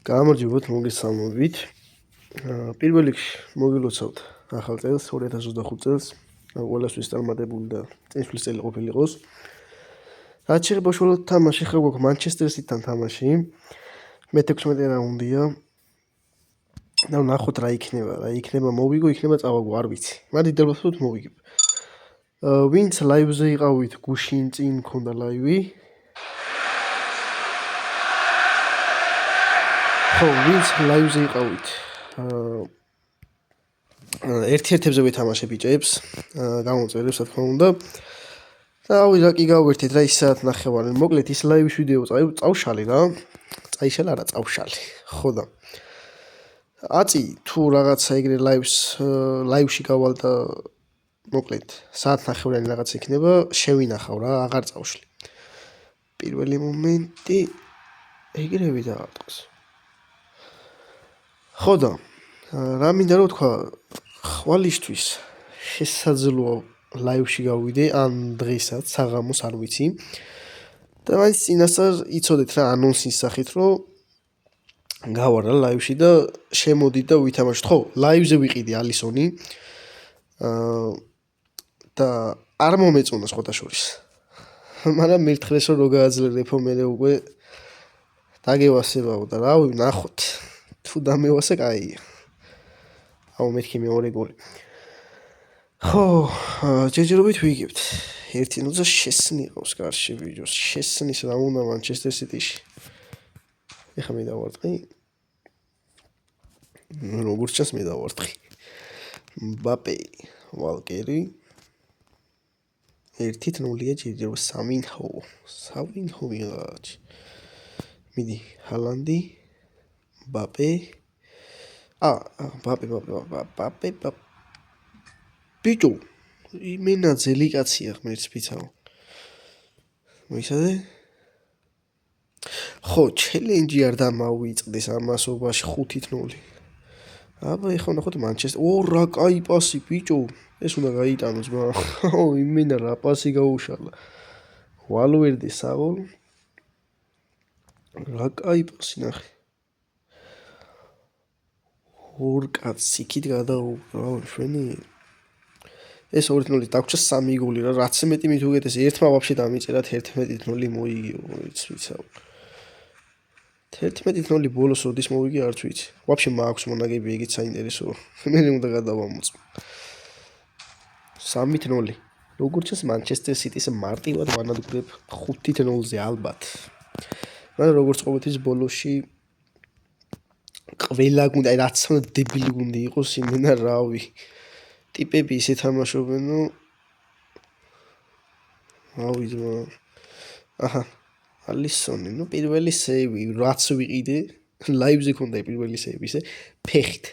გამარჯობათ, მოგესალმებით. პირველ რიგში მოგილოცავთ ახალ წელს, 2025 წელს. ყველასთვის წარმატებული და წინსვლის წელი ყოფილიყოს. რაც შეეხება უშუალოდ თამაში, ხა გვაქვს მანჩესტერ სიტიდან თამაში. მე-16 რაუნდია. და ნახოთ რა იქნება, მოვიგო, იქნება წავაგო, არ ვიცი. მადით დავასრულოთ მოვიგებ. ვინც ლაივზე იყავით, გუშინ წინ მქონდა ლაივი. ხო, ვინც ლაივზე იყავით, ერთ-ერთებზე ვითამაშე ბიჭებს, გამოწერებს, რა თქმა უნდა. და რა კი გავერთეთ რა ის საათ ნახევარი. მოკლედ ის ლაივის ვიდეო წავშალი რა. წაიშალა არა, წავშალი. ხო და აწი თუ რაღაცა ეგრე ლაივში გავალ და მოკლედ საათ ნახევრიანი რაღაც იქნება, შევინახავ რა, აღარ წავშლი. პირველი მომენტი ეგრევე დაარტყს. ხო და რა მინდა რომ თქვა, ხვალისთვის შესაძლოა ლაივში გავიდე, ან დღესაც საღამოს არ ვიცი. და მაინც წინასწარ იცოდეთ რა ანონსის სახით, რომ გავარ რა ლაივში და შემოდით და ვითამაშოთ. ხო, ლაივზე ვიყიდი ალისონი. და არ მომეწონა სხვათა შორის. მაგრამ მერთხლეს რომ გააძლიერებო მე უკვე დაგევასებაო და რავი, ნახოთ. თუ დამევასე, კაია. აუ მეთქი მეორე გოლი. ხო, ჯერჯერობით ვიგებთ. 1-0 შესნი ყავს კარში ბიჭოს. შესნის რა უნდა მანჩესტერ სიტიში. ეხა მე დავარტყი. როგორც ჩანს მე დავარტყი. მბაპე, ვალკერი. 1-0-ია ჯერჯერობით სამინჰო ვიღაч. მიდი, ჰალანდი. მბაპე. მბაპე. ბიჭო, იმენა ძელი კაცია ღმერთს ფიცაო. მოიცადე? ხო, ჩელენჯი არ დამავიწყდეს ამასობაში 5-0. აბა ეხლა ნახოთ მანჩესტერ. რა კაი პასი ბიჭო. ეს უნდა გაიტანოს ბა. იმენა რა პასი გაუშალა. ვალვერდი საგოლ. რა კაი პასი ნახე. ორ კაცს იქით გადაუყრავ ჩვენი. ეს 2-0 დაგვრჩა 3 გოლი რა, რაც მეტი მით უგეთეს ერთმა ვაფშე დამიწერათ 11-0 მოიგიო, ვიცავ. 11-0 ბოლოს როდის მოვიგე არც ვიცი. ვაფშე მაქვს მონაგები ეგეც საინტერესო. მე უნდა გადავამოწმო. 3-0. როგორც ჩანს მანჩესტერ სიტის მარტივად ვანადგურებ 5-0-ზე ალბათ. მაგრამ როგორც ყოველთვის ბოლოში ყველა გუნდი, რაც უნდა დებილი გუნდი იყოს, იმენა რავი. ტიპები ისე თამაშობენო. რავი ძმა. აჰა. ალისონი, პირველი სეივი, რაც ვიყიდე, ლაივზე ქონდა პირველი სეივი ისე, ფეხით.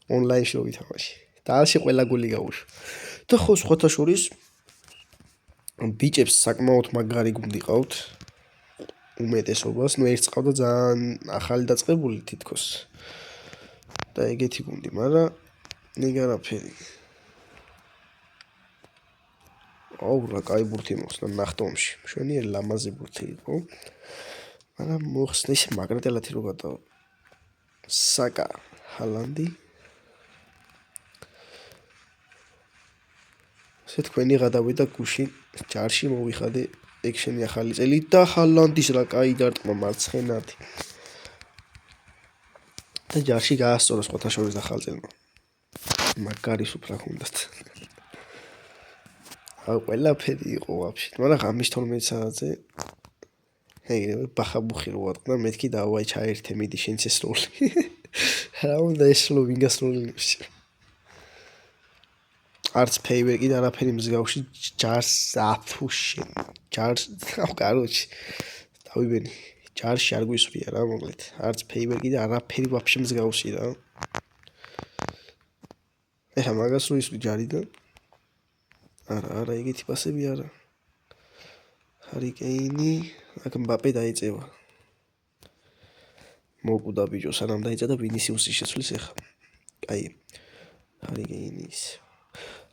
ონლაინში რო ვითამაში. და ალში ყველა გოლი გაუშვა. და ხო, სხვათა შორის ბიჭებს საკმაოდ მაგარი გუნდი ყავთ. უმეტესობას, ერთს ყავდა ძალიან ახალი დაწყებული თითქოს. და ეგეთი გუნდი, მაგრამ ნიგარაფერი. აუ რა კაი ბურთი მოხსნა ნახტომში. მშვენიერი ლამაზი ბურთი იყო. მაგრამ მოხსნა ისე მაგრატელათი რო გადავა. საკა, ჰალანდი. ესე თქვენი გადავიდა გუშინ ჯარში მოვიხადე ექშენი ახალი წელი და ჰალანდის რა კაი დარტყმა მარცხენათი. და ჯარში გაასწორა სხვათა შორის ახალ წელმა. მაგარი სუფრა ჰქონდათ. აუ ყველაფერი იყო ვაფშე. მაგრამ ღამის 12 საათზე ეგრევე ბახაბუხი რო ვატყდა, მეთქი დავაი ჩაერთე მიდი შენც ესროლი. რა უნდა ესროლო ვინ გასროლინებს. არც ფეივერკი და არაფერი მსგავსი ჯარს აფუში. ჯარს, კაროჩი. დავიბენი. ჯარში არ გვისვრია რა მოკლედ. არც ფეივერკი და არაფერი ვაფშე მსგავსი რა. ეხა მაგას რო ისვრი ჯარიდან. არა, ეგეთი პასები არა. ჰარიკეინი, აქ მბაპე დაიწევა. მოკვდა ბიჭო, სანამ დაიწა და ვინისიუსი შეცვლის ეხა. კაი.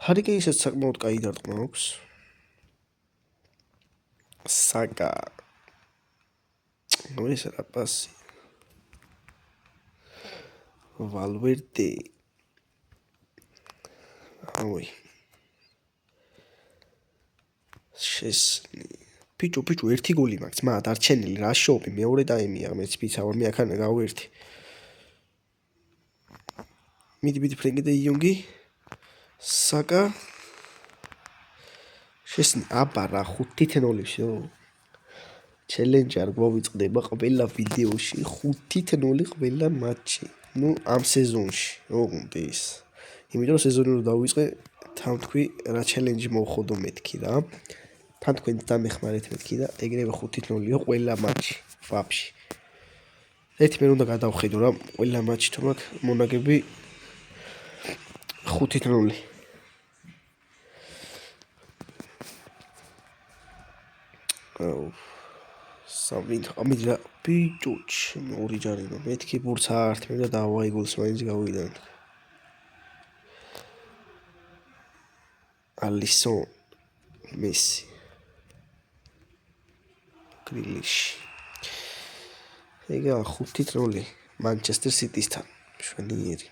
ჰარიკეინისაც საკმაოდ კაი დარტყმა აქვს. საკა. ეს რა პასი. ვალვერდე. Ой. Pichu ერთი გოლი მაქვს, მა დარჩენილი რა შოუპი მეორე ტაიმია, მეც ვიცავ, მე აქ გავერთი. მიდი ფრენკი და იონგი. საკა. აბა რა 5-0 შო. ჩელენჯი არ გვავიწყდება ყველა ვიდეოში 5-0 ყველა მატჩი. ნუ ამ სეზონში, ოღონდ ის. იმიტომ რომ სეზონი რო დავიწყე, თან თქვი რა ჩელენჯი მოვხოდო მეთქი რა. თან თქვენ დამეხმარეთ მეთქი და ეგრევე 5-0-ო ყველა მატჩი, ვაფშე. ერთი მე უნდა გადავხედო რა, ყველა მატჩი თუ მაქვს მონაგები 5-0. სამით ამიძა ბიჭუჩ ორი ჯარიმა მეთქი ბურც არტმე და დავაი გოლს მაინც გავიდან. ალისონ მესი გრილიში ეგა 5-0 მანჩესტერ სიტისთან შვენიერი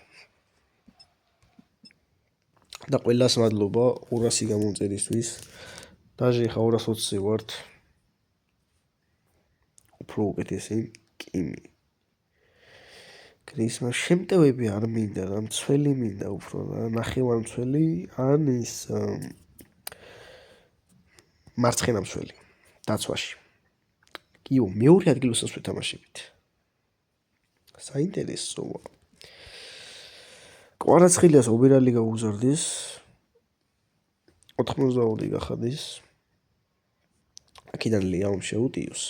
და ყველას მადლობა 200 გამომწერისთვის დაჟე ხა 220 ვართ უფრო უკეთესი კიმი კრისმა შემტევები არ მინდა რა მცველი მინდა უფრო რა ნახევარმცველი ან ის მარცხენა მცველი დაცვაში კიო მეორე ადგილოსაც ვეთამაშებით საინტერესოა კვარაცხელიას ობერალიგა უზარდეს 82 გახადის აქედან ლეაუმ შეუტიოს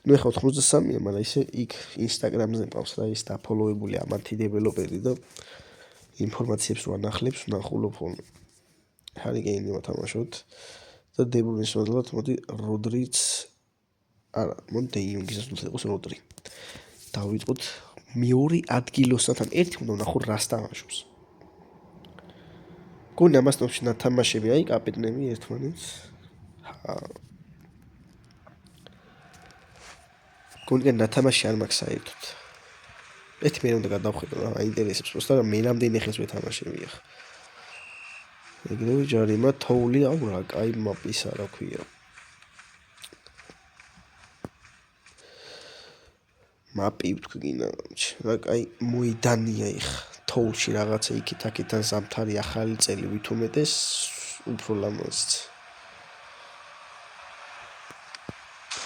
ნუ ეხლა 83-ია მაგრამ ისე იქ ინსტაგრამზე მყავს რა ის დაფოლოვებული ამათი დეველოპერი და ინფორმაციებს რო ანახლებს ნახულობ ხოლმე ჰარიგეინი ვათამაშოთ და დებრულის მოდლად მოდი როდრიც არა მონტე იუნგისაც უნდა იყოს როდრი დავიწყოთ მეორე ადგილოსთან ერთი უნდა ვნახო რას თამაშობს გონი ამას ნოჩი ნათამაშები აი კაპიტნები ერთმანეთს გონი ნათამაში არ მაქვს საერთოდ ერთი მე უნდა გადავხედო რა აინტერესებს просто რა მე რამდენი ხეს ვეთამაშები ახლა ეგრევე ჯარიმა თოული აუ რა კაი მაპისა რა ქვია მაპი ვთქვინა რა კაი მოიდანია ეხ თოულში რაღაცა იქით აქეთან ზამთარი ახალი წელი ვითუმეტეს უფრო ლამაზიც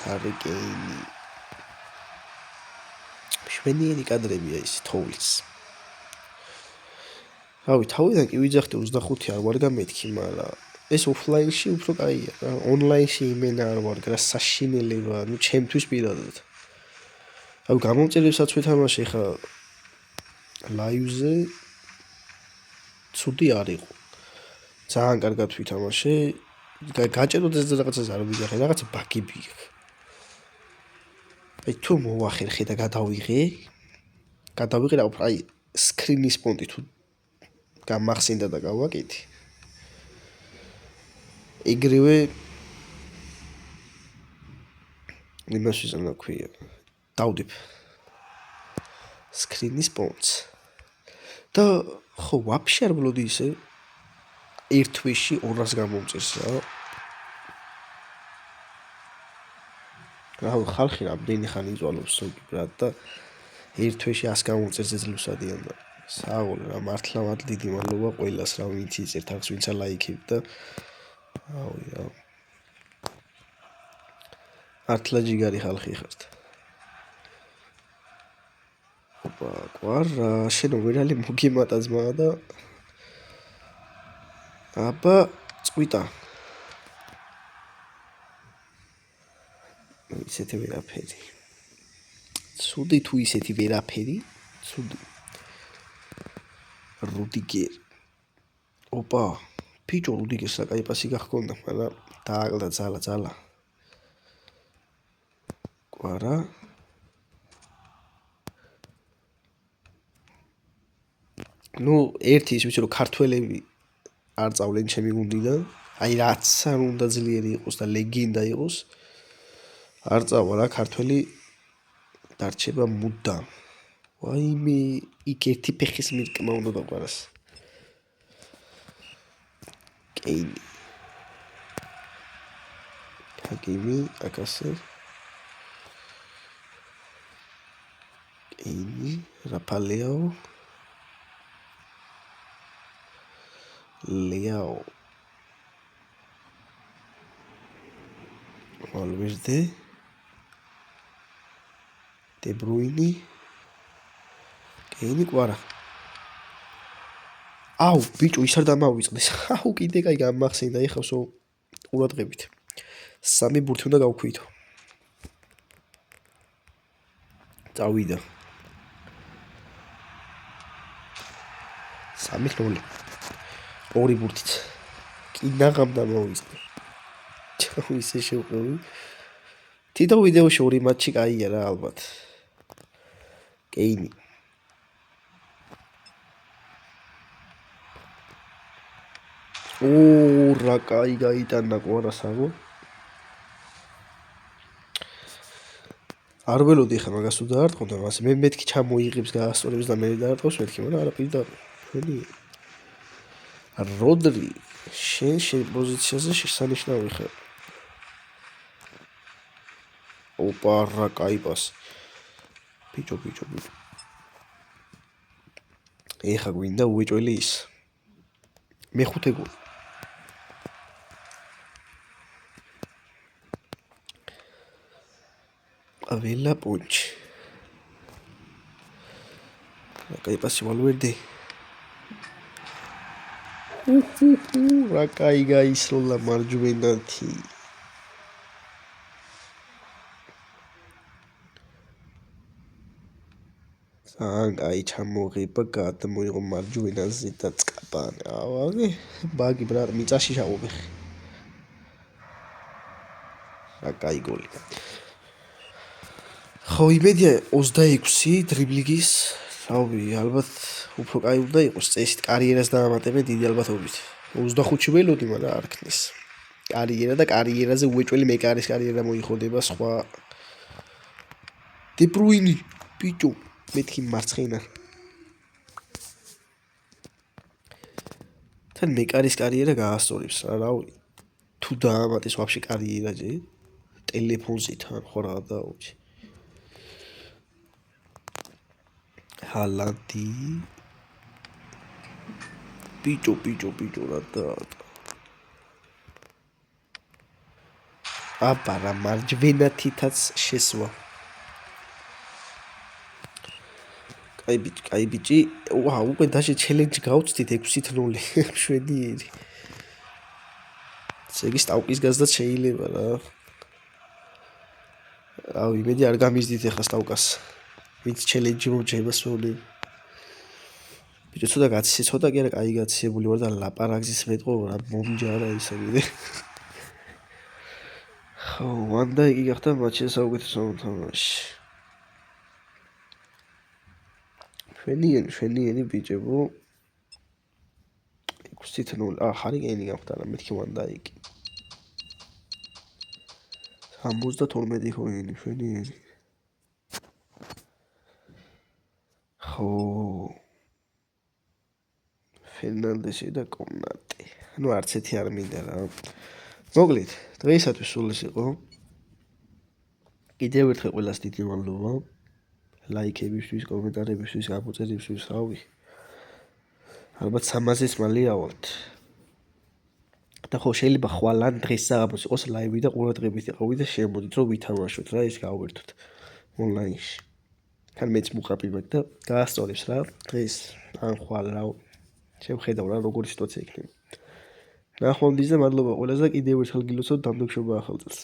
ჰარიგეინი შვენიერი კადრებია ის თოვლის რავი თავიდან კი ვიძახდი 25 არ ვარ გამეთქი მაგრამ ეს ოფლაინში უფრო კაია რა ონლაინში იმენა არ ვარ რა საშინელება ნუ ჩემთვის პირადად რავი გამომწერებსაც ვეთამაშე ხა ლაივზე ცუდი არ იყო ძალიან კარგად ვითამაშე გაჭედოდეს და რაღაცას არ ვიძახე რაღაცა ბაგები აქვს აი თუ მოვახერხე და გადავიღე რა უფრო აი სკრინის პონტი თუ გამახსენდა და გავაკეთე ეგრევე იმას ვიზამ ქვია დავდებ სკრინის პონტს და ხო ვაფშე არ ვლოდი ისე ერთ თვეში 200 გამომწერს რა ხალხი რამდენი ხანი იწვალობს ზოგადად და ერთ თვეში 100 გამომწერს ეძლევს ადიან და საავოლ რა მართლა დიდი მადლობა ყველას რა ვინც იწერთ ახს ვინც ლაიქებ და აუი რა მართლა ჯიგარი ხალხი ხართ ოპა კვარა შენ ვერალი მოგიმატა ძმა და აბა წვიტა ისეთი ვერაფერი ცუდი თუ ისეთი ვერაფერი ცუდი რუდიგერ ოპა ფიჭო რუდიგერს რა კაი პასი გახქონდა მაგრამ დააკლდა ძალა კვარა ნუ ერთი ის ვიცი რომ ქართველები არ წავლენ ჩემი გუნდიდან აი რაც არ უნდა ძლიერი იყოს და ლეგენდა იყოს არ წავა რა ქართველი დარჩება მუდამ ვაიმე, იქ ერთი ფეხის მირკმა უნდა დაყვარას. კეინი. ჰაკიმი, აკასე. კეინი, რაფალეაო. Leao. Valverde. De Bruyne. კეინი კვარა. აუ, ბიჭო, ის არ დამავიწყდეს. აუ, კიდე კაი გამახსენდა, ეხავსო ყურადღებით. 3 ბურთი უნდა გავქვითო. წავიდა. 3-0. 2 ბურთით. კიდაღამ დამავიწყდა. ჩაუ ისე შევყევი. თითო ვიდეოში 2 მატჩი კაია რა ალბათ. კეინი. რა კაი გაიტანა კვარასაგო. არ ველოდი ხა მაგას თუ დაარტყმდა, მას მე მეთქი ჩამოიღებს გაასწორებს და მე დაარტყავს მეთქი, მაგრამ არა პირდაპირ. ხელი. როდრი შენ პოზიციაზე შესანიშნავი ხარ. ოპა რა კაი პასი. ბიჭო. ეხა გვინდა უეჭველი ის. მეხუთე გოლი. აველა პონჩი. რა კაი პასი ვალვერდე. რა კაი გაისროლა მარჯვენათი. აი ჩამოღება გადმოიღო მარჯვენაზე და წკაპანი. ავაგე ბაგი ბრატ მიწაში შავობე. რა კაი გოლი. ხო იმედია 26 დრიბლინგის, რავი, ალბათ უფრო კაი უნდა იყოს წესით კარიერას დაამატებენ დიდი ალბათობით. 25-ში ველოდი, მაგრამ არ ქნის. კარიერა და კარიერაზე უეჭველი მეკარის კარიერა მოიხოდება სხვა. De Bruyne, ბიჭო, მეთქი მარცხენა. თან მეკარის კარიერა გაასწორებს, რავი. თუ დაამატეს ვაფშე კარიერა ჯე, ტელეფონზე თან ხო რა დაუჭი. ჰალანდი. ბიჭო რა დაატა. აბა რა მარჯვენათითაც შესვა. კაი ბიჭი, უკვე დაშე ჩელენჯი გავწდით 6-0, 7-ი. ზეგი სტავკის გაზდაც შეიძლება რა. რავი, იმედი არ გამიზდით ახლა სტავკას. ვინც ჩელენჯი მომჭება სული. ბიჭო, ცოტა გაცისე, ცოტა კი არა, კაი გაცისებული ვარ და ლაპარაკზის მეტყო რა მომჯარა ისა კიდე. ხო, ვანდაიკი გახდა მატჩის საუკეთესო მოთამაშე. შვენიერი ბიჭებო. 6-0. ხარი კეინი გავხდარა, მეთქი ვანდაიკი. 72 ხოინი, შვენიერი. ხო. ფერნანდესი და კონატე. ნუ არც ერთი არ მინდა რა. მოკლედ, დღეისათვის სულ ეს იყო. კიდევ ერთხელ ყველას დიდი მადლობა. ლაიქებისთვის, კომენტარებისთვის, გაფუწერებისთვის, რავი. ალბათ 300-ს მალე ავალთ. და ხო შეიძლება ხვალან დღეს საღამოს იყოს ლაივი და ყურადღებით იყავით და შემოდით რომ ვითამაშოთ რა, ის გავვერთოთ ონლაინში. თან მეც მუყრაპილებ და გაასწორებს რა, დღეს ან ხვალ რა. შევხედავ რა როგორი სიტუაცია იქნება. ნახვამდის და მადლობა ყველას და კიდევ ერთხელ გილოცავთ დამდექშობა ახალ წელს.